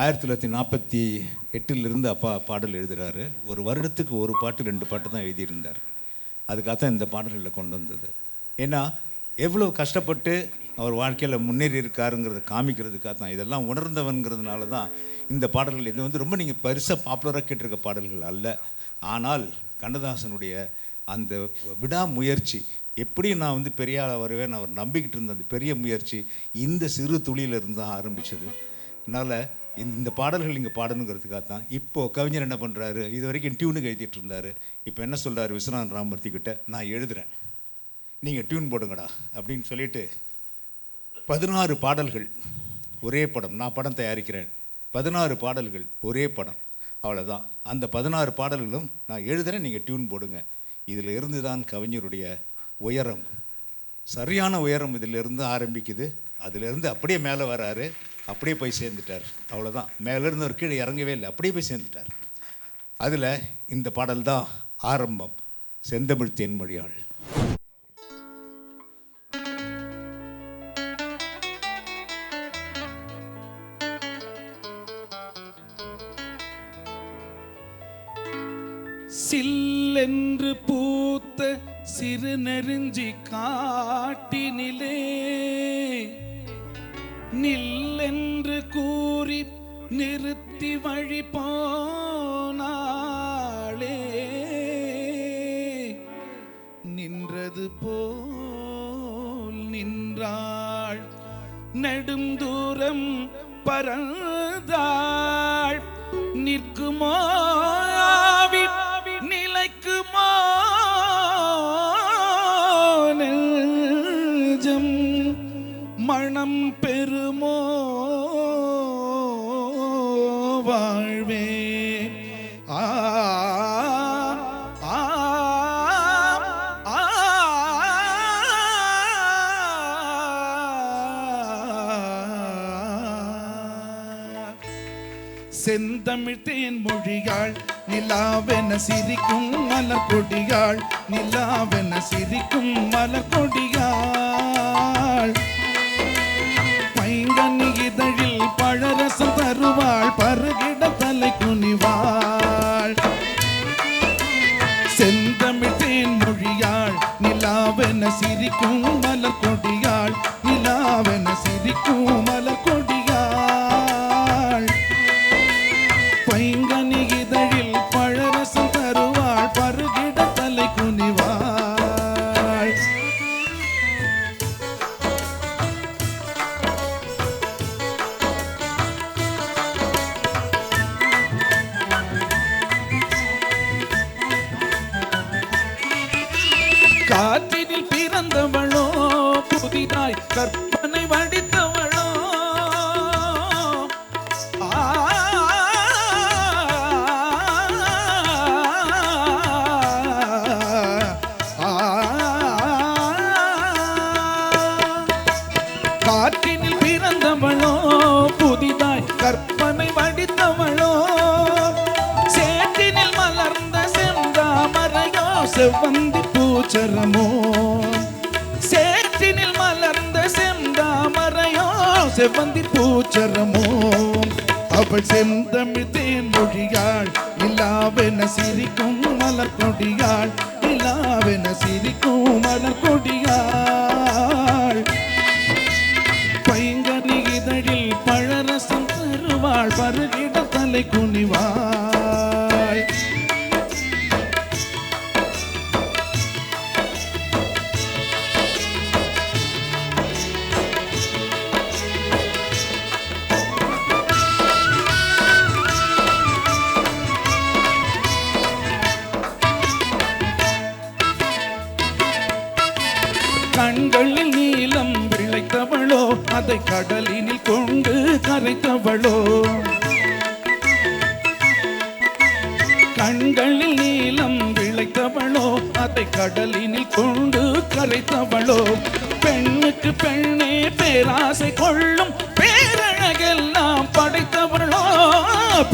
1948 அப்பா பாடல் எழுதுகிறாரு. ஒரு வருடத்துக்கு ஒரு பாட்டு 2 பாட்டு தான் எழுதியிருந்தார். அதுக்காகத்தான் இந்த பாடல்களை கொண்டு வந்தது. ஏன்னா எவ்வளோ கஷ்டப்பட்டு அவர் வாழ்க்கையில் முன்னேறி இருக்காருங்கிறத காமிக்கிறதுக்காக தான். இதெல்லாம் உணர்ந்தவன்கிறதுனால தான் இந்த பாடல்கள். இது ரொம்ப நீங்கள் பெருசாக பாப்புலராக கேட்டிருக்க பாடல்கள் அல்ல. ஆனால் கண்ணதாசனுடைய அந்த விடாமுயற்சி, எப்படி நான் பெரிய ஆளாக வருவேன் அவர் நம்பிக்கிட்டு இருந்த அந்த பெரிய முயற்சி இந்த சிறு துளியிலிருந்து தான் ஆரம்பித்தது. அதனால் இந்த பாடல்கள் இங்கே பாடணுங்கிறதுக்காக தான். இப்போது கவிஞர் என்ன பண்ணுறாரு, இது வரைக்கும் டியூனுக்கு எழுதிட்டு இருந்தார். இப்போ என்ன சொல்கிறார் விஸ்வநாதன் ராமமூர்த்தி கிட்ட, நான் எழுதுகிறேன், நீங்கள் டியூன் போடுங்கடா அப்படின்னு சொல்லிட்டு 16 பாடல்கள் ஒரே படம். நான் படம் தயாரிக்கிறேன், 16 பாடல்கள் ஒரே படம், அவ்வளோதான். அந்த 16 பாடல்களும் நான் எழுதுகிறேன், நீங்கள் டியூன் போடுங்க. இதில் இருந்து தான் கவிஞருடைய உயரம், சரியான உயரம் இதிலிருந்து ஆரம்பிக்குது. அதிலிருந்து அப்படியே மேலே வராரு, அப்படியே போய் சேர்ந்துட்டார். அவ்வளோதான். மேலேருந்து ஒரு கீழே இறங்கவே இல்லை, அப்படியே போய் சேர்ந்துட்டார். அதில் இந்த பாடல் தான் ஆரம்பம். செந்தமிழ் தேன்மொழியாள். சில்லென்று பூத்த சிறு நெருஞ்சி காட்டினிலே நில்லென்று கூறி நிறுத்தி வழி போனாளே, நின்றது போல் நின்றாள், நெடும் தூரம் பறந்தாள், நிற்குமோ நிலைக்குமோ நெஞ்சம், மனம் பெறுமோ வாழ்வே. ஆ ஆ ஆ செந்தமிழ் தேன்மொழியாள், நிலாவென சிரிக்கும் மலர் கொடியாள், நிலாவென சிரிக்கும் மலர் கொடியாள், பைங்கனி இதழில் பழரசம் தருவாள், பருகிட தலை குனிவாள். செந்தமிழ் தேன்மொழியாள், நிலாவென சிரிக்கும் மலர் கொடியாள், நிலாவென சிரிக்கும் மலர் கொடியாள், பைங்கனி இதழில் பழரசம் தருவாள், பருகிட தலை குனிவாள். காற்றினில் பிறந்தவளோ, புதிதாய் கற்பனை வடித்தவளோ, காற்றினில் பிறந்தவளோ, புதிதாய் கற்பனை வடித்தவளோ, சேற்றினில் மலர்ந்த செந்தாமரையோ, செவ்வந்தி பூச்சரமோ, சேற்றினில் மலர்ந்த செந்தாமரையோ, செவ்வந்தி பூச்சரமோ, அவள் செந்தமிழ் தேன்மொழியாள், நிலாவென சிரிக்கும் மலர் கொடியாள், நிலாவென சிரிக்கும் மலர் கொடியாள், பைங்கனி இதழில் பழரசம் தருவாள், பருகிட தலை குனிவாள். கண்களில் நீலம் விளைத்தவளோ, அதை கடலினில் கொண்டு கரைத்தவளோ, கண்களில் நீலம் விளைத்தவளோ, அதை கடலினில் கொண்டு கரைத்தவளோ, பெண்ணுக்கு பெண்ணே பேராசை கொள்ளும் பேரழகெல்லாம் படைத்தவளோ,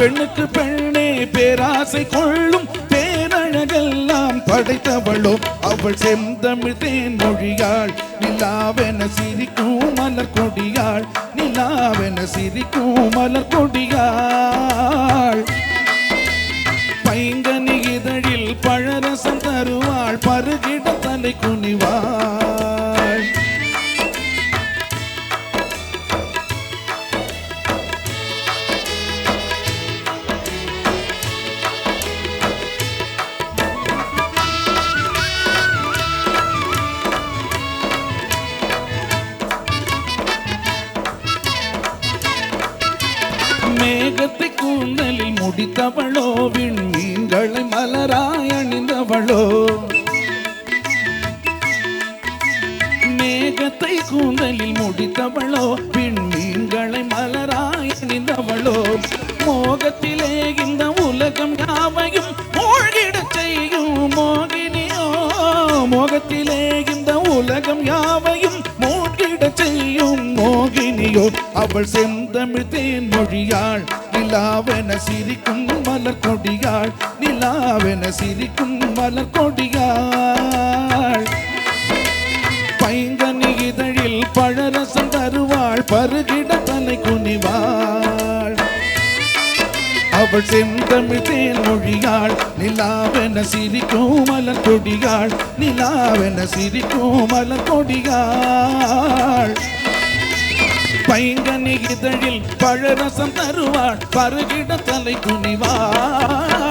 பெண்ணுக்கு பெண்ணே பேராசை கொள்ளும் பேரழகெல்லாம் படைத்தவளோ அவள் செந்தமிழ் தேன் மொழியாள் நிலாவென சிரிக்கும் மலர் கொடியாள் நிலாவென சிரிக்கும் மலர் கொடியாள் பைங்கனி இதழில் பழரசம் தருவாள் பருகிட தலை குனிவாள் மேகத்தை கூந்தலில் முடித்தவளோ விண்மீன்களை மலராய் அணிந்தவளோ மேகத்தை கூந்தலில் முடித்தவளோ விண்மீன்களை மலராய் அணிந்தவளோ மோகத்திலே இந்த உலகம் யாவையும் மூழ்கிடச் செய்யும் மோகினியோ மோகத்திலே இந்த உலகம் யாவையும் மூழ்கிடச் செய்யும் மோகினியோ அவள் செந்தமிழ் தேன் மொழியாள் நிலாவென சிரிக்கும் மலர் கொடியாள் நிலாவென சிரிக்கும் மலர் கொடியாள் பைங்கனி இதழில் பழரசம் தருவாள் பருகிட தலை குனிவாள் அவள் செந்தமிழ் தேன் மொழியாள் நிலாவென சிரிக்கும் மலர் கொடியாள் நிலாவென சிரிக்கும் மலர் கொடியாள் பைங்கனி இதழில் பழரசம் தருவாள் பருகிட தலை குனிவாள்